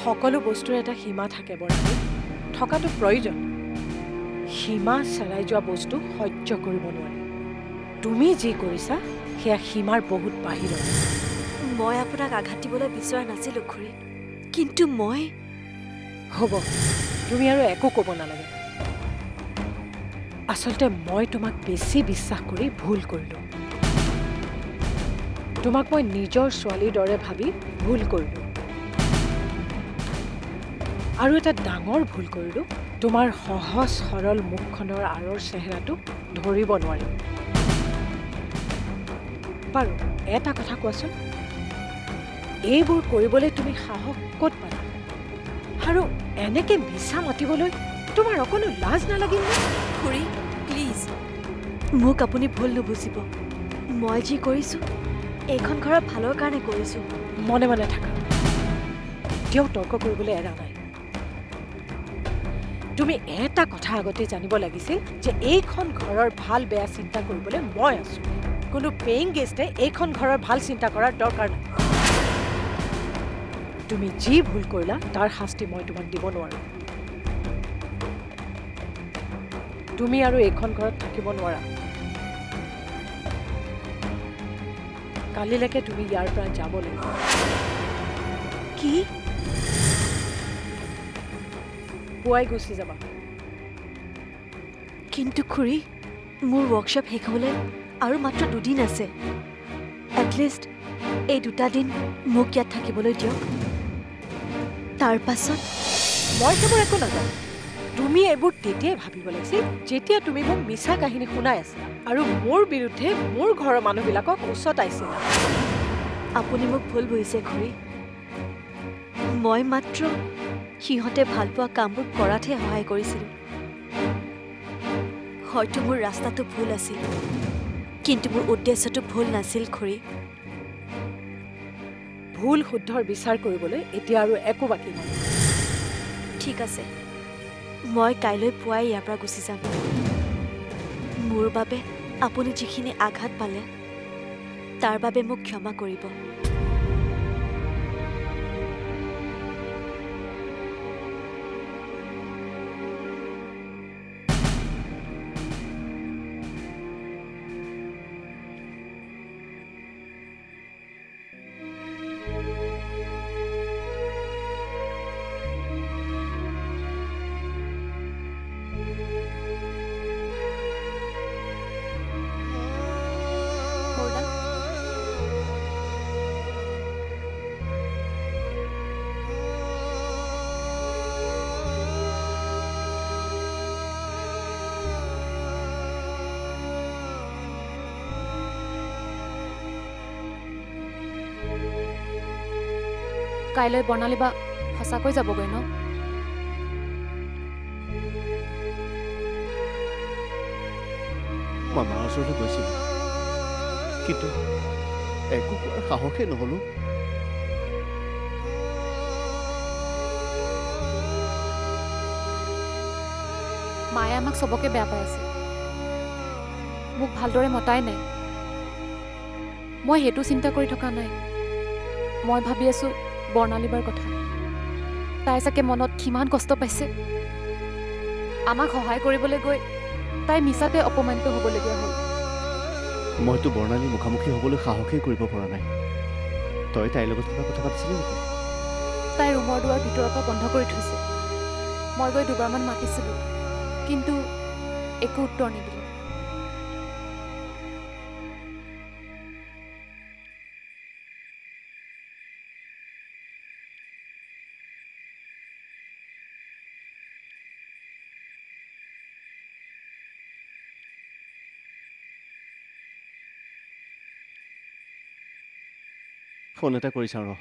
সকলো বস্তুৰ এটা সীমা থাকে বৰাবী থকাটো প্ৰয়োজন সীমা চেৰাই যোৱা বস্তু সহ্য কৰিব নোৱাৰে তুমি যি কৰিছা সেয়া সীমাৰ বহুত বাহিৰত মই আপোনাক আঘাত দিবলৈ বিচৰা নাছিলো খুৰী কিন্তু মই হ'ব তুমি আৰু একো ক'ব নালাগে আচলতে মই তোমাক বেছি বিশ্বাস কৰি ভুল কৰিলোঁ তোমাক মই নিজৰ ছোৱালীৰ দৰে ভাবি ভুল কৰিলোঁ আৰু এটা ডাঙৰ ভুল কৰিলোঁ তোমাৰ সহজ সৰল মুখখনৰ আঁৰৰ চেহেৰাটো ধৰিব নোৱাৰিম বাৰু এটা কথা কোৱাচোন এইবোৰ কৰিবলৈ তুমি সাহস ক'ত পালা আৰু এনেকে মিছা মাতিবলৈ তোমাৰ অকণো লাজ নালাগিল নে খুৰী প্লিজ মোক আপুনি ভুল নুবুজিব মই যি কৰিছোঁ এইখন ঘৰৰ ভালৰ কাৰণে কৰিছোঁ মনে মনে থাকা এতিয়াও তৰ্ক কৰিবলৈ এৰা নাই তুমি এটা কথা আগতে জানিব লাগিছিল যে এইখন ঘৰৰ ভাল বেয়া চিন্তা কৰিবলৈ মই আছো কোনো পেইং গেষ্টে এইখন ঘৰৰ ভাল চিন্তা কৰাৰ দৰকাৰ নাই তুমি যি ভুল কৰিলা তাৰ শাস্তি মই তোমাক দিব নোৱাৰো তুমি আৰু এইখন ঘৰত থাকিব নোৱাৰা কালিলৈকে তুমি ইয়াৰ পৰা যাব লাগিব কি পুৱাই গুচি যাবা কিন্তু খুৰী মোৰ ৱৰ্কশ্বপ শেষ হ'বলৈ আৰু মাত্ৰ 2 দিন আছে এটলিষ্ট এই 2টা দিন মোক ইয়াত থাকিবলৈ দিয়ক তাৰ পাছত মই কেৱল একো নাজানো তুমি এইবোৰ তেতিয়াই ভাবিব লাগিছিল যেতিয়া তুমি মোক মিছা কাহিনী শুনাই আছিলা আৰু মোৰ বিৰুদ্ধে মোৰ ঘৰৰ মানুহবিলাকক উচতাইছিলা আপুনি মোক ভুল বুজিছে খুৰী মই মাত্ৰ সিহঁতে ভাল পোৱা কামবোৰ কৰাতহে সহায় কৰিছিলোঁ হয়তো মোৰ ৰাস্তাটো ভুল আছিল কিন্তু মোৰ উদ্দেশ্যটো ভুল নাছিল খুৰী ভুল শুদ্ধৰ বিচাৰ কৰিবলৈ এতিয়া আৰু একো বাকী নাই ঠিক আছে মই কাইলৈ পুৱাই ইয়াৰ পৰা গুচি যাম মোৰ বাবে আপুনি যিখিনি আঘাত পালে তাৰ বাবে মোক ক্ষমা কৰিব কাইলৈ বৰ্ণালী বা সঁচাকৈ যাবগৈ ন মই মাৰ ওচৰলৈ গৈছিলোঁ কিন্তু একো কোৱাৰ সাহসেই নহ'লো মায়ে আমাক চবকে বেয়া পাই আছে মোক ভালদৰে মতাই নাই মই সেইটো চিন্তা কৰি থকা নাই মই ভাবি আছোঁ বৰ্ণালীবাৰ কথা তাই চাগে মনত কিমান কষ্ট পাইছে আমাক সহায় কৰিবলৈ গৈ তাই মিছাতে অপমানিত হ'বলগীয়া হ'ল মইতো বৰ্ণালী মুখামুখি হ'বলৈ সাহসেই কৰিব পৰা নাই তই তাইৰ লগত কিবা কথা পাতিছিলি নেকি তাই ৰুমৰ দুৱাৰ ভিতৰৰ পৰা বন্ধ কৰি থৈছে মই গৈ দুবাৰমান মাতিছিলোঁ কিন্তু একো উত্তৰ নিদিলে ফোন এটা কৰি চাওঁ ৰ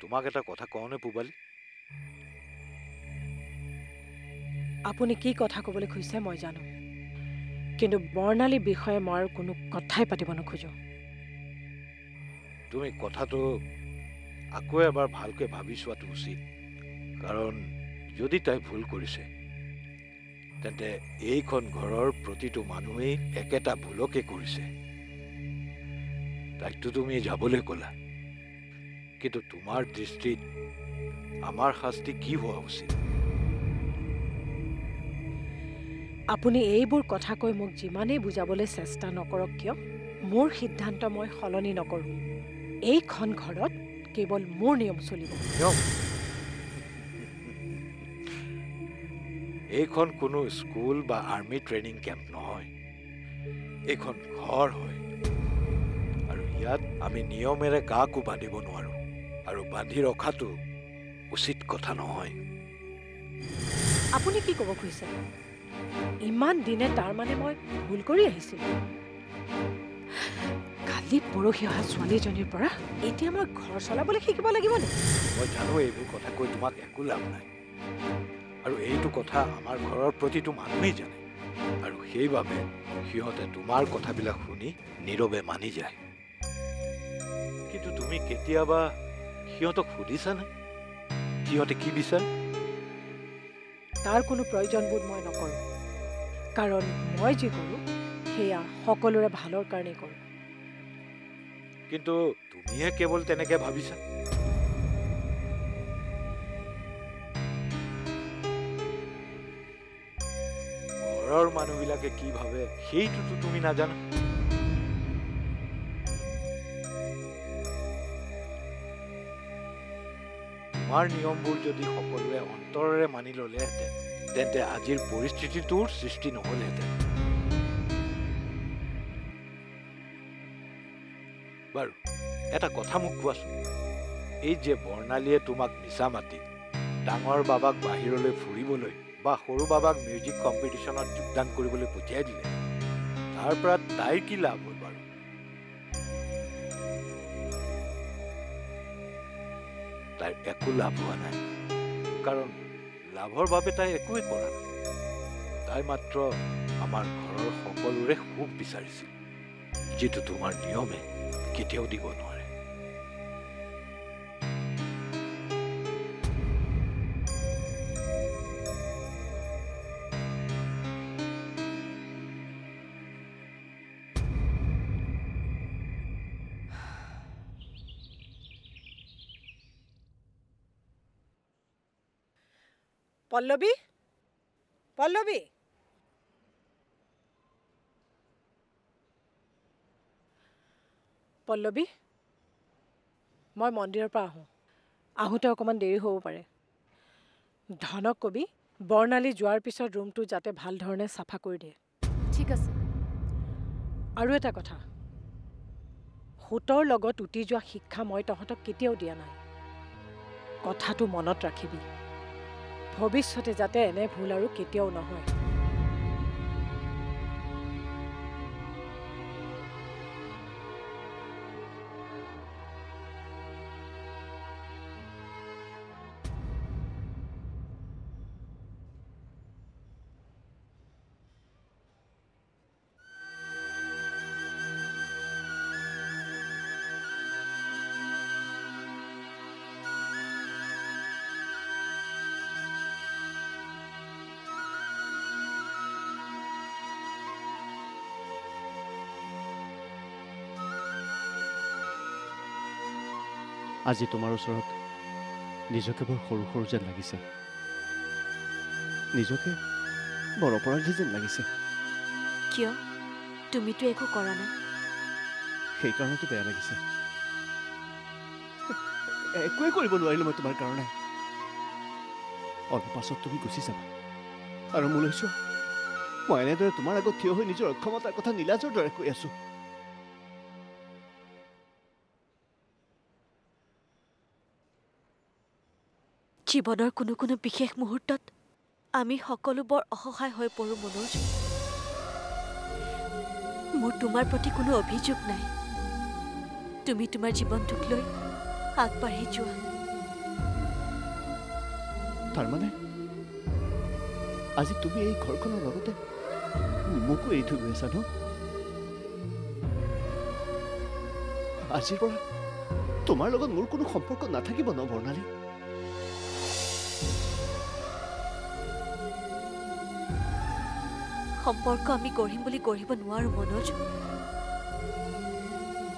তোমাক এটা কথা কওঁনে পূবালী? আপুনি কি কথা ক'বলৈ খুজিছে মই জানো, কিন্তু বৰ্ণালীৰ বিষয়ে মই আৰু কোনো কথাই পাতিব নোখোজো। তুমি কথাটো আকৌ এবাৰ ভালকৈ ভাবি চোৱাটো উচিত। কাৰণ যদি তাই ভুল কৰিছে তেন্তে এইখন ঘৰৰ প্ৰতিটো মানুহেই একেটা ভুলকে কৰিছে। তাইকতো তুমি যাবলৈ ক'লা, কিন্তু তোমাৰ দৃষ্টিত আমাৰ শাস্তি কি হোৱা উচিত? আপুনি এইবোৰ কথা কৈ মোক যিমানেই বুজাবলৈ চেষ্টা নকৰক কিয়, মোৰ সিদ্ধান্ত মই সলনি নকৰোঁ। এইখন ঘৰত কেৱল মোৰ নিয়ম চলিব। নিয়ম? এইখন কোনো স্কুল বা আৰ্মি ট্ৰেইনিং কেম্প নহয়, এইখন ঘৰ হয়। আৰু ইয়াত আমি নিয়মেৰে কাকো বান্ধিব নোৱাৰো, আৰু বান্ধি ৰখাটো উচিত কথা নহয়। আপুনি কি ক'ব খুজিছে? ইমান দিনে তাৰমানে মই ভুল কৰি আহিছিলোঁ? কালি পৰহি অহা ছোৱালীজনীৰ পৰা এতিয়া মই ঘৰ চলাবলৈ শিকিব লাগিব নেকি? মই জানো এইবোৰ কথা কৈ তোমাক একো লাভ নাই, আৰু এইটো কথা আমাৰ ঘৰৰ প্ৰতিটো মানুহেই জানে, আৰু সেইবাবে সিহঁতে তোমাৰ কথাবিলাক শুনি নীৰৱে মানি যায়। কিন্তু তুমি কেতিয়াবা সিহঁতক সুধিছানে সিহঁতে কি বিচাৰে? তাৰ কোনো প্ৰয়োজনবোধ মই নকৰোঁ, কাৰণ মই যি কৰোঁ সেয়া সকলোৰে ভালৰ কাৰণেই কৰোঁ। কিন্তু তুমিহে কেৱল তেনেকে ভাবিছা। ঘৰৰ মানুহবিলাকে কি ভাবে সেইটোতো তুমি নাজানা। তোমাৰ নিয়মবোৰ যদি সকলোৱে অন্তৰেৰে মানি ললেহেঁতেন তেন্তে আজিৰ পৰিস্থিতিটোৰ সৃষ্টি নহলহেঁতেন। বাৰু এটা কথা মোক কোৱাচোন, এই যে বৰ্ণালীয়ে তোমাক মিছা মাতি ডাঙৰ বাবাক বাহিৰলৈ ফুৰিবলৈ বা সৰু বাবাক মিউজিক কম্পিটিশ্যনত যোগদান কৰিবলৈ পঠিয়াই দিলে, তাৰ পৰা তাইৰ কি লাভ হ'ল বাৰু? তাইৰ একো লাভ হোৱা নাই, কাৰণ লাভৰ বাবে তাই একোৱেই কৰা নাই। তাই মাত্ৰ আমাৰ ঘৰৰ সকলোৰে সুখ বিচাৰিছিল, যিটো তোমাৰ নিয়মে কেতিয়াও দিব নোৱাৰে। পল্লৱী, পল্লৱী, পল্লৱী, মই মন্দিৰৰ পৰা আহোঁতে অকণমান দেৰি হ'ব পাৰে। ধনক কবি বৰ্ণালী যোৱাৰ পিছত ৰুমটো যাতে ভাল ধৰণে চাফা কৰি দিয়ে। ঠিক আছে। আৰু এটা কথা, সুতৰ লগত উটি যোৱা শিক্ষা মই তহঁতক কেতিয়াও দিয়া নাই। কথাটো মনত ৰাখিবি, ভৱিষ্যতে যাতে এনে ভুল আৰু কেতিয়াও নহয়। আজি তোমাৰ ওচৰত নিজকে বৰ সৰু সৰু যেন লাগিছে, নিজকে বৰ অপৰাধী যেন লাগিছে। কিয়? তুমিতো একো কৰা নাই। সেইকাৰণেতো বেয়া লাগিছে। একোৱেই কৰিব নোৱাৰিলো মই তোমাৰ কাৰণে। অলপ পাছত তুমি গুচি যাবা, আৰু মোলৈ চোৱা, মই এনেদৰে তোমাৰ আগত থিয় হৈ নিজৰ অক্ষমতাৰ কথা নীলাজৰ দৰে কৈ আছো। জীৱনৰ কোনো কোনো বিশেষ মুহূৰ্তত আমি সকলো বৰ অসহায় হৈ পৰোঁ মনোজ। মোৰ তোমাৰ প্ৰতি কোনো অভিযোগ নাই। তুমি তোমাৰ জীৱনটোক লৈ আগবাঢ়ি যোৱা। তাৰমানে আজি তুমি এই ঘৰখনৰ লগতে মোকো এৰি থৈ গৈ আছা ন? আজিৰ পৰা তোমাৰ লগত মোৰ কোনো সম্পৰ্ক নাথাকিব ন বৰ্ণালী? সম্পৰ্ক আমি গঢ়িম বুলি গঢ়িব নোৱাৰো মনোজ,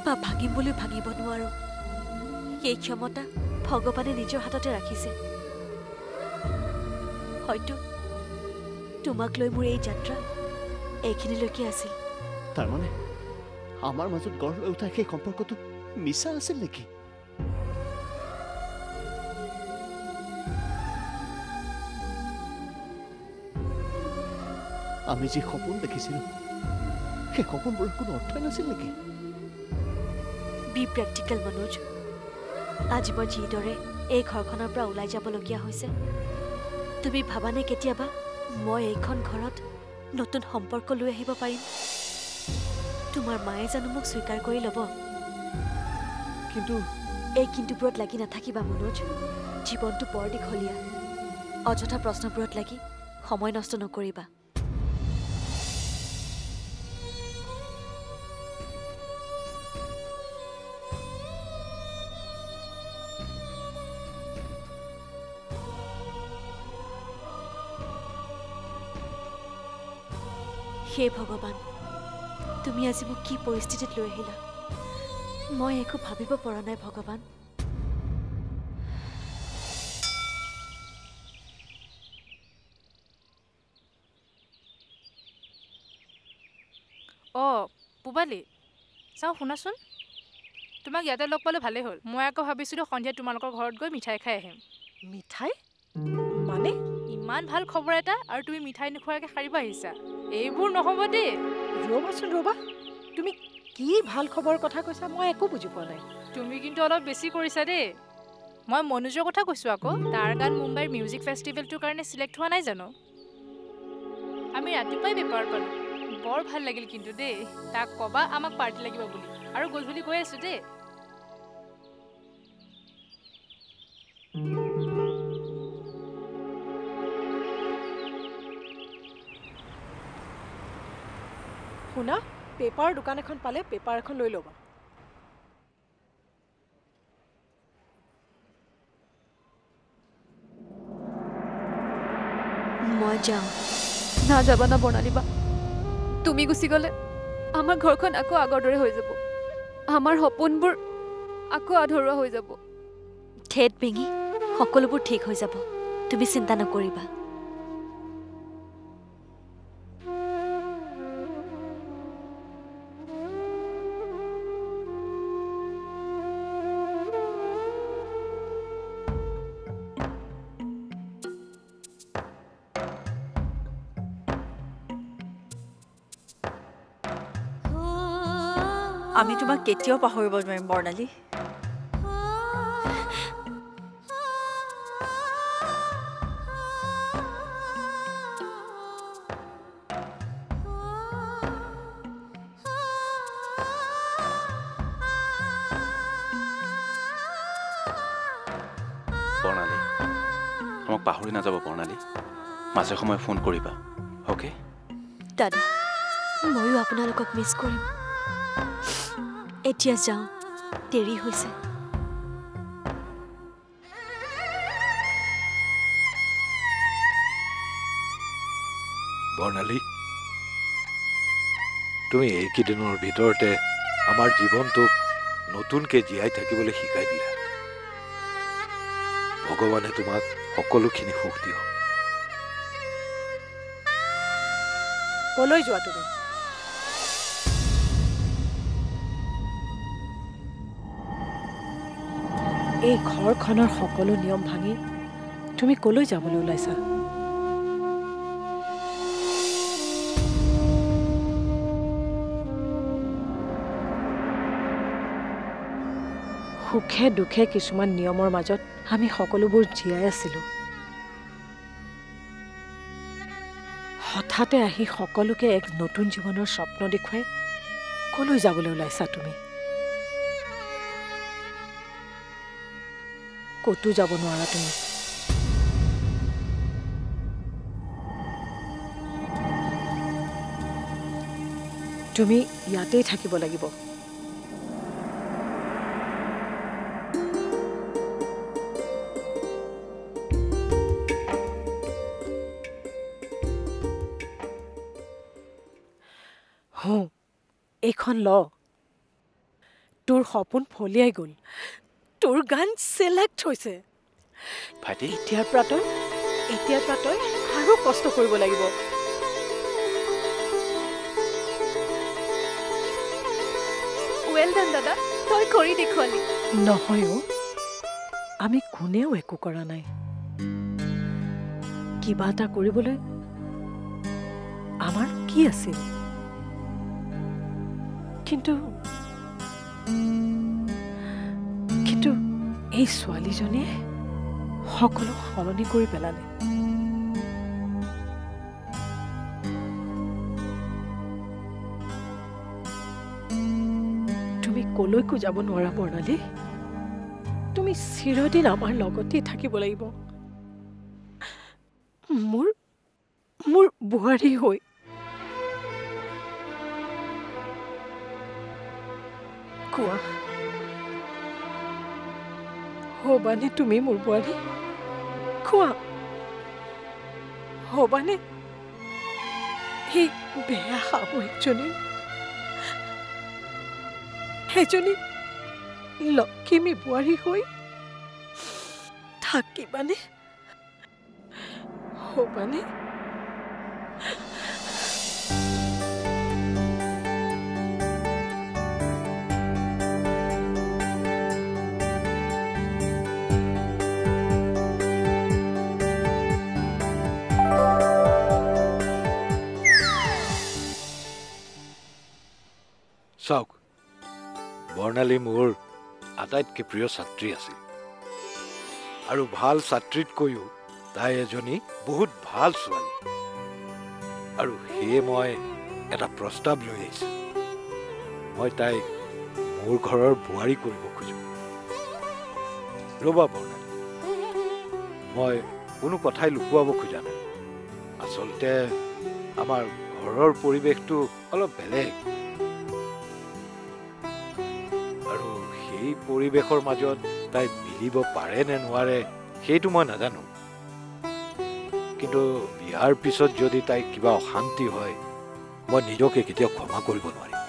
বা ভাঙিম বুলিও ভাঙিব নোৱাৰো। এই ক্ষমতা ভগৱানে নিজৰ হাততে ৰাখিছে। হয়তো তোমাক লৈ মোৰ এই যাত্ৰা এইখিনিলৈকে আছিল। তাৰমানে আমাৰ মাজত গঢ় লৈ উঠা সেই সম্পৰ্কটো মিছা আছিল নেকি? আমি যি সপোন দেখিছিলো সেই সপোনবোৰৰ কোনো অৰ্থই নাছিল নেকি? Be practical Manoj. আজি মই যিদৰে এই ঘৰখনৰ পৰা ওলাই যাবলগীয়া হৈছে, তুমি ভাবানে কেতিয়াবা মই এইখন ঘৰত নতুন সম্পৰ্ক লৈ আহিব পাৰিম? তোমাৰ মায়ে জানো মোক স্বীকাৰ কৰি ল'ব? কিন্তু এই কিন্তুবোৰত লাগি নাথাকিবা মনোজ। জীৱনটো বৰ দীঘলীয়া। অযথা প্ৰশ্নবোৰত লাগি সময় নষ্ট নকৰিবা। হে ভগৱান, তুমি আজি মোক কি পৰিস্থিতিত লৈ আহিলা? মই একো ভাবিব পৰা নাই ভগৱান। পূবালী, চাওঁ শুনাচোন, তোমাক ইয়াতে লগ পালে ভালেই হ'ল। মই আকৌ ভাবিছিলোঁ সন্ধিয়া তোমালোকৰ ঘৰত গৈ মিঠাই খাই আহিম। মিঠাই মানে? ইমান ভাল খবৰ এটা আৰু তুমি মিঠাই নোখোৱাকৈ সাৰিব আহিছা? এইবোৰ নহ'ব দেই। ৰ'বাচোন ৰ'বা, তুমি কি ভাল খবৰৰ কথা কৈছা মই একো বুজি পোৱা নাই। তুমি কিন্তু অলপ বেছি কৰিছা দেই। মই মনোজৰ কথা কৈছোঁ আকৌ। তাৰ গান মুম্বাইৰ মিউজিক ফেষ্টিভেলটোৰ কাৰণে চিলেক্ট হোৱা নাই জানো? আমি ৰাতিপুৱাই পেপাৰ পালোঁ। বৰ ভাল লাগিল কিন্তু দেই। তাক ক'বা আমাক পাৰ্টি লাগিব বুলি। আৰু গধূলি গৈ আছোঁ দেই। শুনা, পেপাৰ দোকান এখন পালে পেপাৰ এখন লৈ ল'বা। মই যাওঁ। নাযাবা না বৰ্ণালী বা। তুমি গুচি গ'লে আমাৰ ঘৰখন আকৌ আগৰ দৰে হৈ যাব। আমাৰ সপোনবোৰ আকৌ আধৰুৱা হৈ যাব। ঠেট বেঙি, সকলোবোৰ ঠিক হৈ যাব। তুমি চিন্তা নকৰিবা। আমি তোমাক কেতিয়াও পাহৰিব নোৱাৰিম বৰ্ণালী। বৰ্ণালী, আমাক পাহৰি নাযাব বৰ্ণালী। মাজে সময়ে ফোন কৰিবা, অ'কে? দাদা, ময়ো আপোনালোকক মিছ কৰিম। এতিয়া যাওঁ, দেৰি হৈছে। বৰ্ণালী, তুমি এইকেইদিনৰ ভিতৰতে আমাৰ জীৱনটোক নতুনকৈ জীয়াই থাকিবলৈ শিকাই দিলা। ভগৱানে তোমাক সকলোখিনি সুখ দিয়ক। কলৈ যোৱা তুমি? এই ঘৰখনৰ সকলো নিয়ম ভাঙি তুমি কলৈ যাবলৈ ওলাইছা? সুখে দুখে কিছুমান নিয়মৰ মাজত আমি সকলোবোৰ জীয়াই আছিলোঁ। হঠাতে আহি সকলোকে এক নতুন জীৱনৰ স্বপ্ন দেখুৱাই কলৈ যাবলৈ ওলাইছা তুমি? ক'তো যাব নোৱাৰা তুমি। তুমি ইয়াতেই থাকিব লাগিব। এইখন ল তোৰ সপোন ফলিয়াই গ'ল তোৰ গান চিলেক্ট হৈছে ভাইটি এতিয়াৰ পৰা তই আৰু কষ্ট কৰিব লাগিব ৱেল ডান দাদা তই কৰি দেখুৱালি নহয় আমি কোনেও একো কৰা নাই কিবা এটা কৰিবলৈ আমাৰ কি আছিল কিন্তু এই ছোৱালীজনীয়ে সকলো সলনি কৰি পেলালে তুমি কলৈকো যাব নোৱাৰা বৰ্ণালী তুমি চিৰদিন আমাৰ লগতেই থাকিব লাগিব মোৰ বোৱাৰী হৈ কোৱা হবানে তুমি মোৰ বোৱাৰী কোৱা হবানে সেই বেয়া শাহুৱেকজনী সেইজনী লক্ষ্মী বোৱাৰী হৈ থাকিবানে হবানে চাওক বৰ্ণালী মোৰ আটাইতকৈ প্ৰিয় ছাত্ৰী আছিল আৰু ভাল ছাত্ৰীতকৈও তাই এজনী বহুত ভাল ছোৱালী আৰু সেয়ে মই এটা প্ৰস্তাৱ লৈ আহিছোঁ মই তাইক মোৰ ঘৰৰ বোৱাৰী কৰিব খোজোঁ ৰ'বা বৰ্ণালী মই কোনো কথাই লুকুৱাব খোজা নাই আচলতে আমাৰ ঘৰৰ পৰিৱেশটো অলপ বেলেগ এই পৰিৱেশৰ মাজত তাই মিলিব পাৰে নে নোৱাৰে সেইটো মই নাজানো কিন্তু বিয়াৰ পিছত যদি তাই কিবা অশান্তি হয় মই নিজকে কেতিয়াও ক্ষমা কৰিব নোৱাৰিম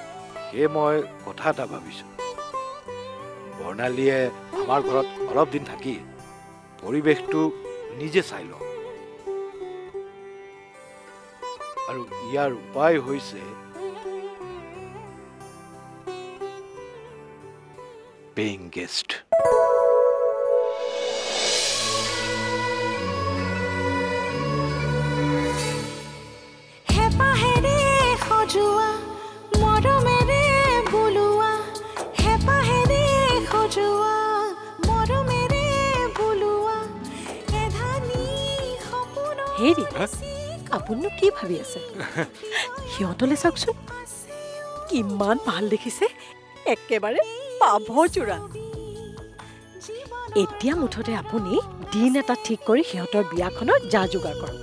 সেয়ে মই কথা এটা ভাবিছোঁ বৰ্ণালীয়ে আমাৰ ঘৰত অলপ দিন থাকি পৰিৱেশটো নিজে চাই লওঁ আৰু ইয়াৰ উপায় হৈছে paying guest. হেৰি আপুনিনো কি ভাবি আছে সিহঁতলৈ চাওকচোন কিমান ভাল দেখিছে একেবাৰে পাভযোৰা এতিয়া মুঠতে আপুনি দিন এটা ঠিক কৰি সিহঁতৰ বিয়াখনৰ যা যোগাৰ কৰক